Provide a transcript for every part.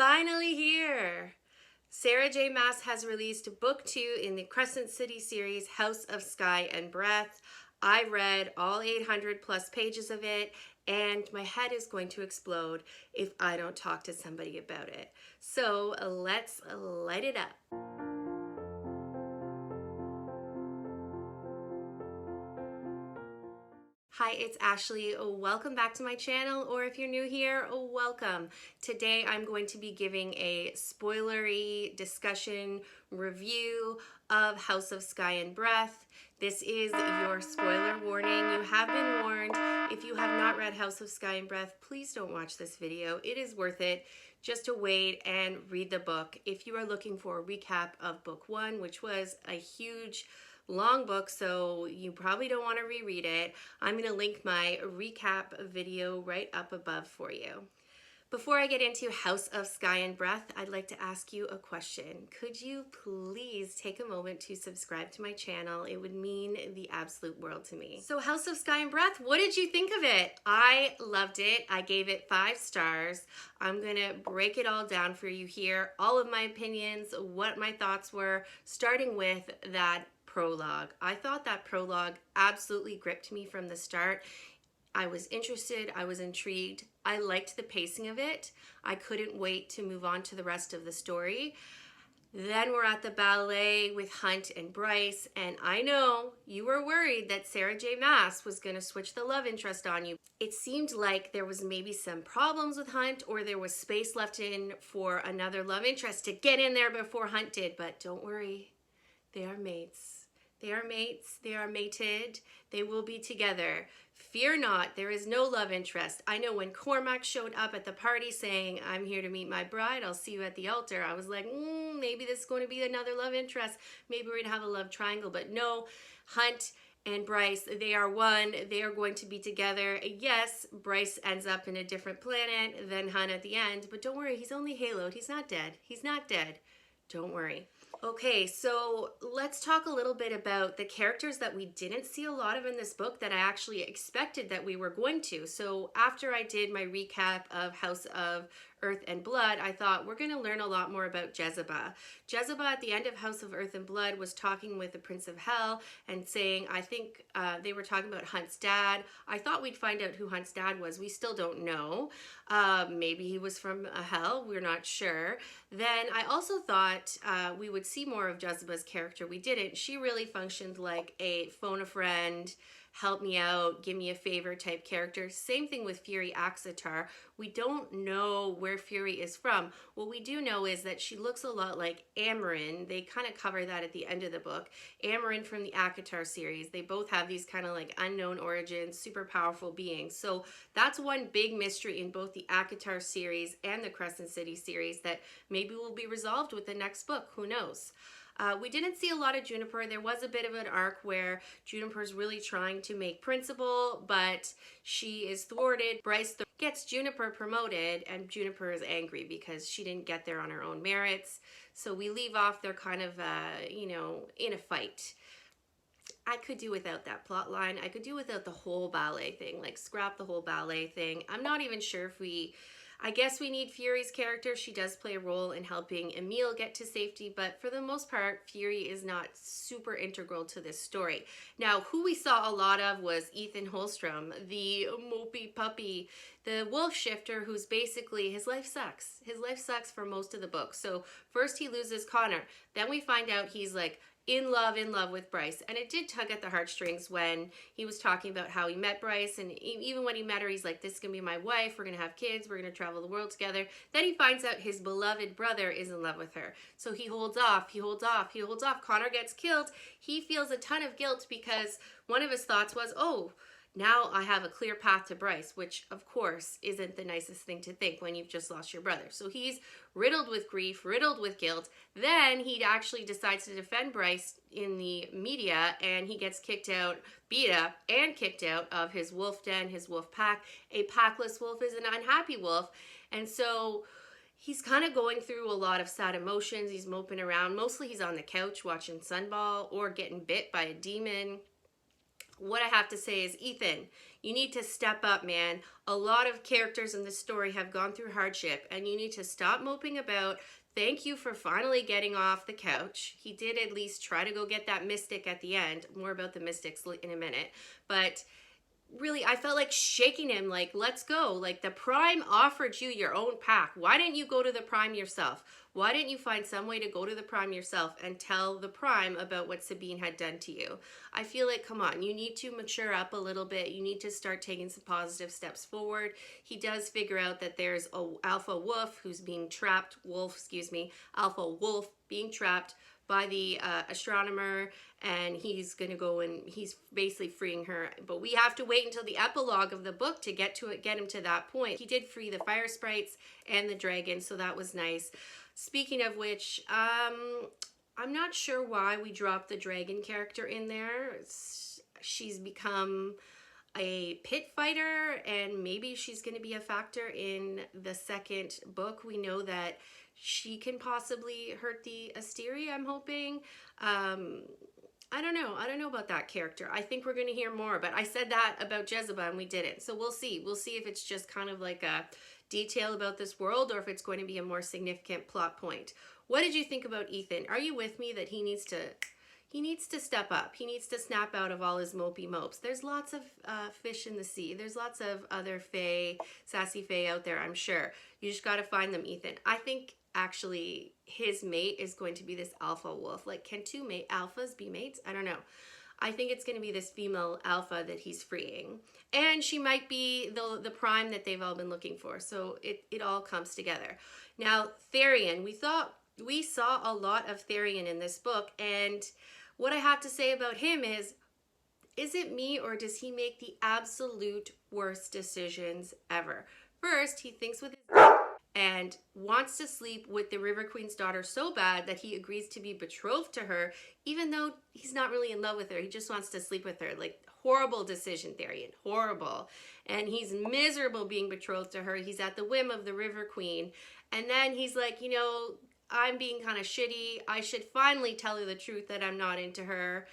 finally here. Sarah J. Maas has released book 2 in the Cescent City Series, House of Sky and Breath. I read all 800 plus pages of it, and my head is going to explode if I don't talk to somebody about it. So let's light it up. Hi, it's Ashley. Welcome back to my channel, or if you're new here, welcome. Today I'm going to be giving a spoilery discussion review of House of Sky and Breath. This is your spoiler warning. You have been warned. If you have not read House of Sky and Breath, please don't watch this video. It is worth it just to wait and read the book. If you are looking for a recap of book 1, which was a huge long book, so you probably don't want to reread it, I'm going to link my recap video right up above for you. Before I get into House of Sky and Breath, I'd like to ask you a question. Could you please take a moment to subscribe to my channel? It would mean the absolute world to me. So House of Sky and Breath, what did you think of it? I loved it. I gave it 5 stars. I'm gonna break it all down for you here. All of my opinions, what my thoughts were, starting with that prologue. I thought that prologue absolutely gripped me from the start. I was interested, I was intrigued. I liked the pacing of it. I couldn't wait to move on to the rest of the story. Then we're at the ballet with Hunt and Bryce, and I know you were worried that Sarah J. Maas was going to switch the love interest on you. It seemed like there was maybe some problems with Hunt, or there was space left in for another love interest to get in there before Hunt did, but don't worry, they are mates. They are mates, they are mated, they will be together. Fear not, there is no love interest. I know when Cormac showed up at the party saying, I'm here to meet my bride, I'll see you at the altar, I was like, maybe this is going to be another love interest. Maybe we're going to have a love triangle, but no, Hunt and Bryce, they are one, they are going to be together. Yes, Bryce ends up in a different planet than Hunt at the end, but don't worry, he's only haloed, he's not dead. He's not dead. Don't worry. Okay, so let's talk a little bit about the characters that we didn't see a lot of in this book that I actually expected that we were going to. So after I did my recap of House of Earth and Blood, I thought we're going to learn a lot more about Jezebel. Jezebel at the end of House of Earth and Blood was talking with the Prince of Hell and saying, I think they were talking about Hunt's dad. I thought we'd find out who Hunt's dad was. We still don't know. Maybe he was from hell. We're not sure. Then I also thought we would see more of Jezebel's character. We didn't. She really functioned like a phone a friend, help me out, give me a favor type character. Same thing with Fury Axitar. We don't know where Fury is from. What we do know is that she looks a lot like Amarin. They kind of cover that at the end of the book. Amarin from the Axitar series. They both have these kind of like unknown origins, super powerful beings. So that's one big mystery in both the Axitar series and the Cescent City series that maybe will be resolved with the next book. Who knows? We didn't see a lot of Juniper. There was a bit of an arc where Juniper's really trying to make principal, but she is thwarted. Bryce gets Juniper promoted, and Juniper is angry because she didn't get there on her own merits. So we leave off, they're kind of, you know, in a fight. I could do without that plot line. I could do without the whole ballet thing, like scrap the whole ballet thing. I'm not even sure if I guess we need Fury's character. She does play a role in helping Emil get to safety, but for the most part, Fury is not super integral to this story. Now, who we saw a lot of was Ethan Holstrom, the mopey puppy, the wolf shifter who's basically, his life sucks. His life sucks for most of the book. So first he loses Connor. Then we find out he's like, in love with Bryce, and it did tug at the heartstrings when he was talking about how he met Bryce, and even when he met her, he's like, this is gonna be my wife, we're gonna have kids, we're gonna travel the world together. Then he finds out his beloved brother is in love with her, so he holds off. Connor gets killed. He feels a ton of guilt because one of his thoughts was, oh, now I have a clear path to Bryce, which of course isn't the nicest thing to think when you've just lost your brother. So he's riddled with grief, riddled with guilt. Then he actually decides to defend Bryce in the media, and he gets kicked out, beat up, and kicked out of his wolf den, his wolf pack. A packless wolf is an unhappy wolf. And so he's kind of going through a lot of sad emotions. He's moping around. Mostly he's on the couch watching Sunball or getting bit by a demon. what I have to say is, Ethan, you need to step up, man. A lot of characters in this story have gone through hardship, and you need to stop moping about. Thank you for finally getting off the couch. He did at least try to go get that mystic at the end. More about the mystics in a minute. But really, I felt like shaking him, like, let's go. Like, the Prime offered you your own pack. Why didn't you go to the Prime yourself? Why didn't you find some way to go to the Prime yourself and tell the Prime about what Sabine had done to you? I feel like, come on, you need to mature up a little bit. You need to start taking some positive steps forward. He does figure out that there's a alpha wolf who's being trapped, alpha wolf being trapped by the astronomer, and he's gonna go and he's basically freeing her. But we have to wait until the epilogue of the book to get him to that point. He did free the fire sprites and the dragon, so that was nice. Speaking of which, I'm not sure why we dropped the dragon character in there. She's become a pit fighter, and maybe she's going to be a factor in the second book. We know that she can possibly hurt the Asteri, I'm hoping. I don't know about that character. I think we're going to hear more, but I said that about Jezebel and we didn't. So we'll see. We'll see if it's just kind of like a detail about this world, or if it's going to be a more significant plot point. What did you think about Ethan? Are you with me that he needs to step up? He needs to snap out of all his mopey mopes. There's lots of fish in the sea. There's lots of other fae, sassy fae out there, I'm sure. You just got to find them, Ethan. I think actually his mate is going to be this alpha wolf. Like, can two alphas be mates? I don't know. I think it's going to be this female alpha that he's freeing. And she might be the Prime that they've all been looking for. So it all comes together. Now, Therian, we saw a lot of Therian in this book. And what I have to say about him is it me, or does he make the absolute worst decisions ever? First, he thinks with his and wants to sleep with the River Queen's daughter so bad that he agrees to be betrothed to her, even though he's not really in love with her. He just wants to sleep with her. Like, horrible decision, Therian, horrible. And he's miserable being betrothed to her. He's at the whim of the River Queen. And then he's like, you know, I'm being kind of shitty. I should finally tell her the truth that I'm not into her.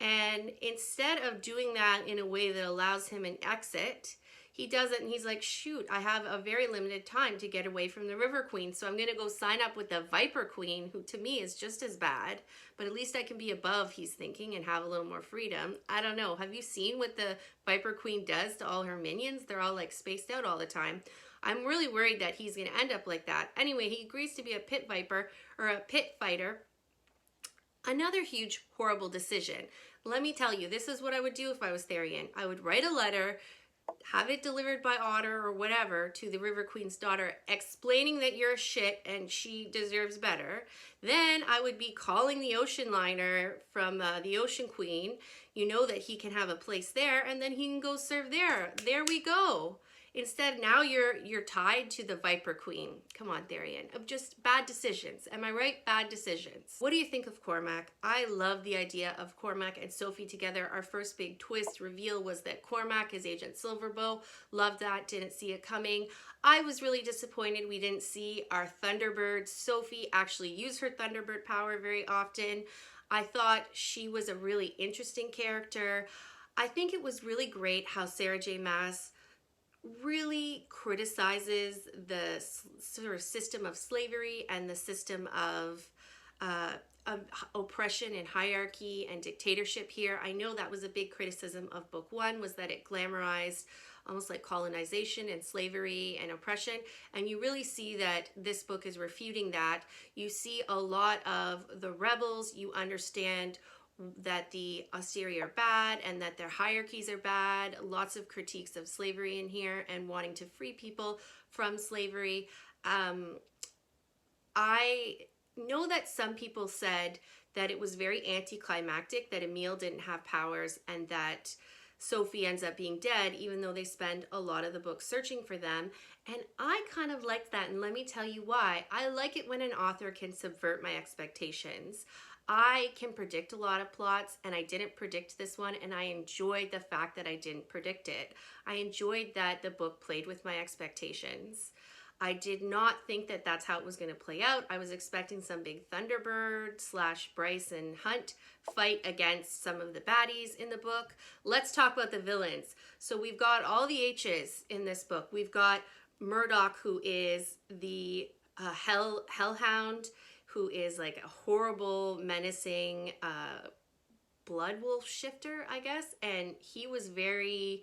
And instead of doing that in a way that allows him an exit, he doesn't. And he's like, shoot, I have a very limited time to get away from the River Queen, so I'm going to go sign up with the Viper Queen, who to me is just as bad, but at least I can be above, he's thinking, and have a little more freedom. I don't know. Have you seen what the Viper Queen does to all her minions? They're all like spaced out all the time. I'm really worried that he's going to end up like that. Anyway, he agrees to be a pit viper, or a pit fighter. Another huge, horrible decision. Let me tell you, this is what I would do if I was Therian. I would write a letter, have it delivered by Otter or whatever to the River Queen's daughter, explaining that you're a shit and she deserves better. Then I would be calling the ocean liner from the Ocean Queen. You know that he can have a place there, and then he can go serve there. There we go. Instead, now you're tied to the Viper Queen. Come on, Therian. Of just bad decisions. Am I right? Bad decisions. What do you think of Cormac? I love the idea of Cormac and Sophie together. Our first big twist reveal was that Cormac is Agent Silverbow. Loved that. Didn't see it coming. I was really disappointed we didn't see our Thunderbird Sophie actually use her Thunderbird power very often. I thought she was a really interesting character. I think it was really great how Sarah J. Maas really criticizes the sort of system of slavery and the system of oppression and hierarchy and dictatorship here. I know that was a big criticism of book one, was that it glamorized almost like colonization and slavery and oppression. And you really see that this book is refuting that. You see a lot of the rebels. You understand that the Asteri are bad and that their hierarchies are bad. Lots of critiques of slavery in here and wanting to free people from slavery. I know that some people said that it was very anticlimactic, that Emil didn't have powers and that Sophie ends up being dead, even though they spend a lot of the book searching for them. And I kind of liked that, and let me tell you why. I like it when an author can subvert my expectations. I can predict a lot of plots, and I didn't predict this one, and I enjoyed the fact that I didn't predict it. I enjoyed that the book played with my expectations. I did not think that that's how it was going to play out. I was expecting some big Thunderbird / Bryce and Hunt fight against some of the baddies in the book. Let's talk about the villains. So we've got all the H's in this book. We've got Murdoch, who is the hellhound, who is like a horrible, menacing blood wolf shifter, I guess. And he was very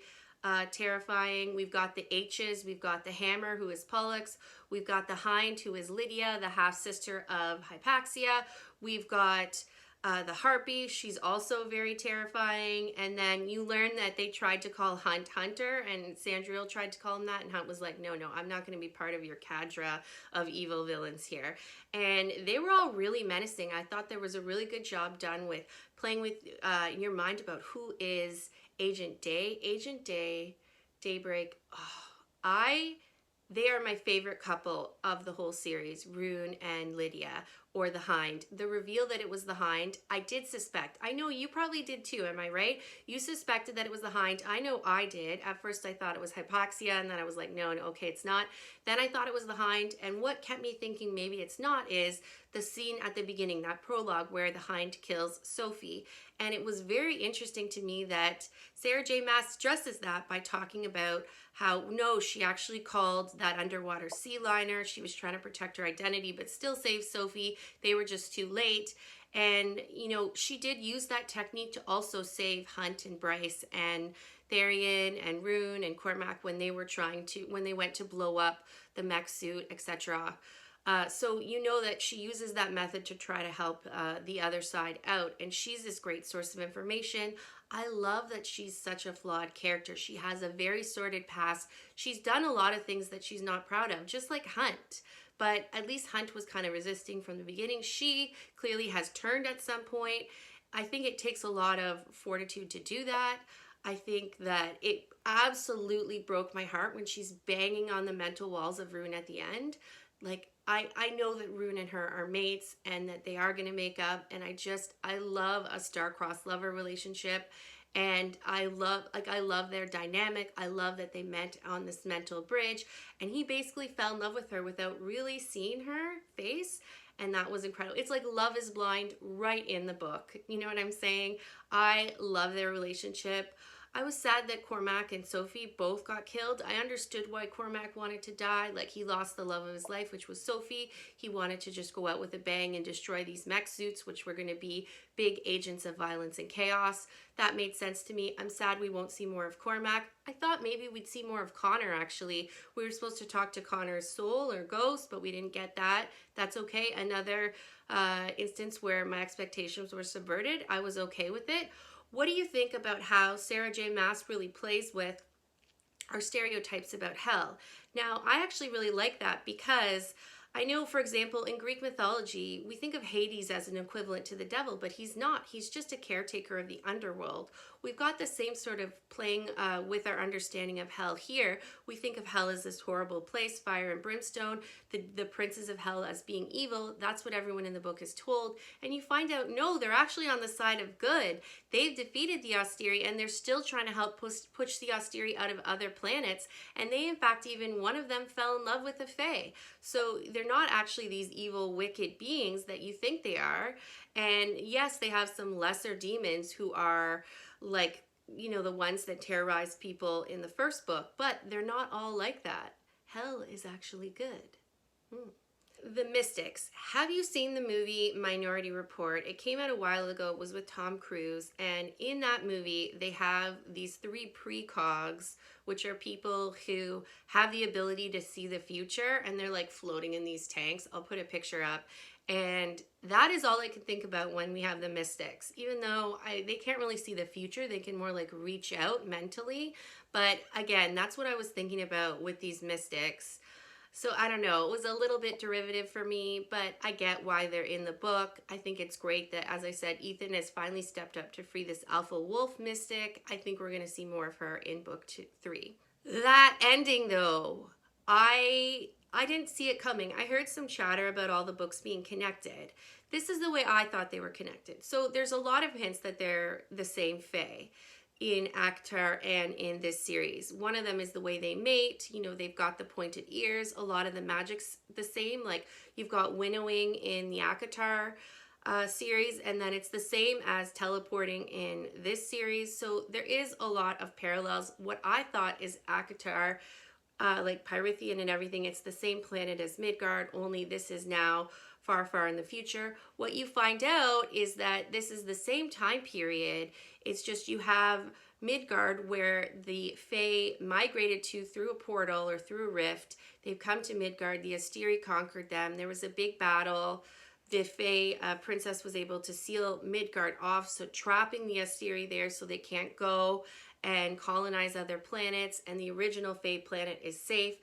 terrifying. We've got the H's. We've got the Hammer, who is Pollux. We've got the Hind, who is Lydia, the half-sister of Hypaxia. We've got the Harpy. She's also very terrifying. And then you learn that they tried to call Hunt Hunter, and Sandriel tried to call him that, and Hunt was like, no, I'm not going to be part of your cadre of evil villains here. And they were all really menacing. I thought there was a really good job done with playing with your mind about who is Agent Day. Agent Day, Daybreak. They are my favorite couple of the whole series, Rune and Lydia, or the Hind. The reveal that it was the Hind, I did suspect. I know you probably did too, am I right? You suspected that it was the Hind. I know I did. At first I thought it was Hypaxia, and then I was like, no, okay, it's not. Then I thought it was the Hind, and what kept me thinking maybe it's not is the scene at the beginning, that prologue where the Hind kills Sophie. And it was very interesting to me that Sarah J. Maas stresses that by talking about how, no, she actually called that underwater sea liner. She was trying to protect her identity, but still save Sophie. They were just too late. And, you know, she did use that technique to also save Hunt and Bryce and Therian and Rune and Cormac when they went to blow up the mech suit, etc. So you know that she uses that method to try to help the other side out. And she's this great source of information. I love that she's such a flawed character. She has a very sordid past. She's done a lot of things that she's not proud of, just like Hunt. But at least Hunt was kind of resisting from the beginning. She clearly has turned at some point. I think it takes a lot of fortitude to do that. I think that it absolutely broke my heart when she's banging on the mental walls of Rune at the end. Like, I know that Rune and her are mates and that they are going to make up. And I love a star-crossed lover relationship. And I love their dynamic. I love that they met on this mental bridge. And he basically fell in love with her without really seeing her face. And that was incredible. It's like Love is Blind right in the book. You know what I'm saying? I love their relationship. I was sad that Cormac and Sophie both got killed. I understood why Cormac wanted to die. Like, he lost the love of his life, which was Sophie. He wanted to just go out with a bang and destroy these mech suits, which were going to be big agents of violence and chaos. That made sense to me. I'm sad we won't see more of Cormac. I thought maybe we'd see more of Connor, actually. We were supposed to talk to Connor's soul or ghost, but we didn't get that. That's okay. Another instance where my expectations were subverted. I was okay with it. What do you think about how Sarah J. Maas really plays with our stereotypes about hell? Now, I actually really like that because I know, for example, in Greek mythology, we think of Hades as an equivalent to the devil, but he's not. He's just a caretaker of the underworld. We've got the same sort of playing with our understanding of hell here. We think of hell as this horrible place, fire and brimstone, the princes of hell as being evil. That's what everyone in the book is told. And you find out, no, they're actually on the side of good. They've defeated the Austeri, and they're still trying to help push the Austeri out of other planets. And they, in fact, even one of them fell in love with a fae. So they're not actually these evil, wicked beings that you think they are. And yes, they have some lesser demons who are like, you know, the ones that terrorize people in the first book, but they're not all like that. Hell is actually good. The Mystics. Have you seen the movie Minority Report? It came out a while ago. It was with Tom Cruise. And in that movie, they have these 3 precogs, which are people who have the ability to see the future. And they're like floating in these tanks. I'll put a picture up. And that is all I can think about when we have the Mystics. Even though they can't really see the future, they can more like reach out mentally. But again, that's what I was thinking about with these Mystics. So I don't know, it was a little bit derivative for me, but I get why they're in the book. I think it's great that, as I said, Ethan has finally stepped up to free this alpha wolf mystic. I think we're going to see more of her in book 3. That ending though, I didn't see it coming. I heard some chatter about all the books being connected. This is the way I thought they were connected. So there's a lot of hints that they're the same fae. in ACOTAR and in this series. One of them is the way they mate. You know, they've got the pointed ears. A lot of the magic's the same. Like you've got winnowing in the ACOTAR series, and then it's the same as teleporting in this series. So there is a lot of parallels. What I thought is ACOTAR, like Pyrithian and everything, it's the same planet as Midgard, only this is now far, far in the future. What you find out is that this is the same time period. It's just you have Midgard, where the Fae migrated to through a portal or through a rift. They've come to Midgard. The Asteri conquered them. There was a big battle. The Fae princess was able to seal Midgard off, so trapping the Asteri there so they can't go and colonize other planets, and the original Fae planet is safe.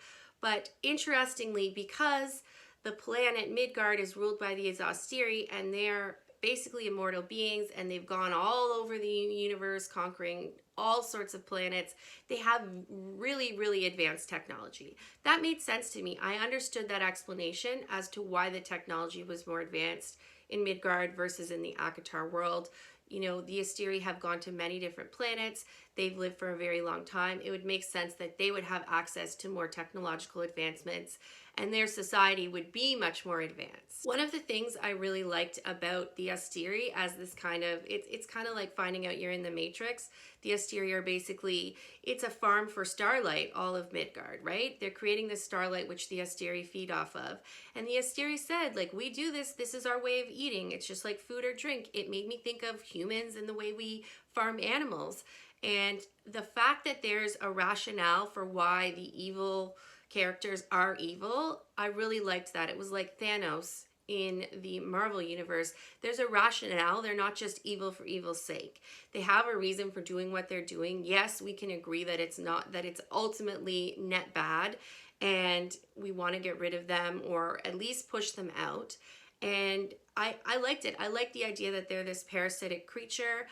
But interestingly, because the planet Midgard is ruled by the Asteri, and they're basically immortal beings, and they've gone all over the universe conquering all sorts of planets, they have really, really advanced technology. That made sense to me. I understood that explanation as to why the technology was more advanced in Midgard versus in the ACOTAR world. You know, the Asteri have gone to many different planets. They've lived for a very long time. It would make sense that they would have access to more technological advancements, and their society would be much more advanced. One of the things I really liked about the Asteri as this kind of, it's kind of like finding out you're in the Matrix. The Asteri are basically, it's a farm for starlight, all of Midgard, right? They're creating this starlight which the Asteri feed off of. And the Asteri said, like, we do this, this is our way of eating. It's just like food or drink. It made me think of humans and the way we farm animals. And the fact that there's a rationale for why the evil characters are evil, I really liked that. It was like Thanos in the Marvel universe. There's a rationale. They're not just evil for evil's sake. They have a reason for doing what they're doing. Yes, we can agree that it's not, that it's ultimately net bad, and we want to get rid of them or at least push them out. And I liked it. I liked the idea that they're this parasitic creature.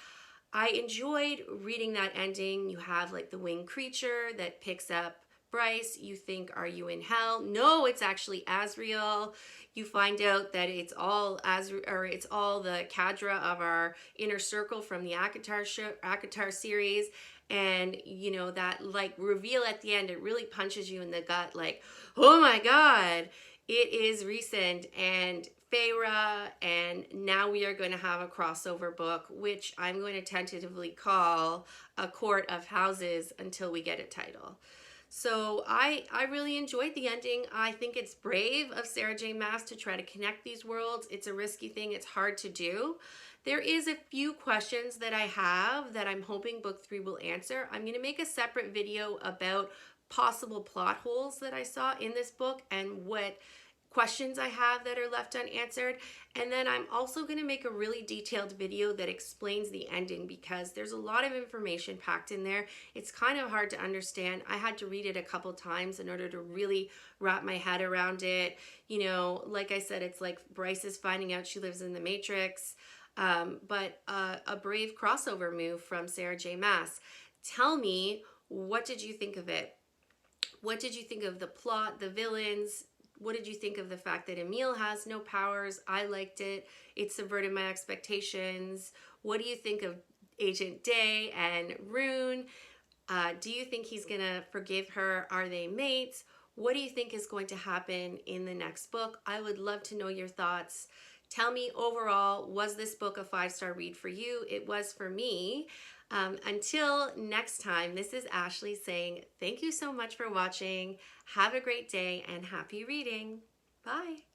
I enjoyed reading that ending. You have like the winged creature that picks up Bryce. You think, are you in hell? No, it's actually Azrael. You find out that it's all it's all the cadre of our inner circle from the ACOTAR series. And you know, that like reveal at the end, it really punches you in the gut, like, oh my God, it is recent and Feyre, and now we are going to have a crossover book, which I'm going to tentatively call A Court of Houses until we get a title. So I really enjoyed the ending. I think it's brave of Sarah J. Maas to try to connect these worlds. It's a risky thing. It's hard to do. There is a few questions that I have that I'm hoping book 3 will answer. I'm going to make a separate video about possible plot holes that I saw in this book and what questions I have that are left unanswered. And then I'm also going to make a really detailed video that explains the ending, because there's a lot of information packed in there. It's kind of hard to understand. I had to read it a couple times in order to really wrap my head around it. You know, like I said, it's like Bryce is finding out she lives in the Matrix, but a brave crossover move from Sarah J. Maas. Tell me, what did you think of it? What did you think of the plot, the villains? What did you think of the fact that Emil has no powers? I liked it. It subverted my expectations. What do you think of Agent Day and Rune? Do you think he's going to forgive her? Are they mates? What do you think is going to happen in the next book? I would love to know your thoughts. Tell me overall, was this book a 5-star read for you? It was for me. Until next time, this is Ashley saying thank you so much for watching. Have a great day and happy reading. Bye.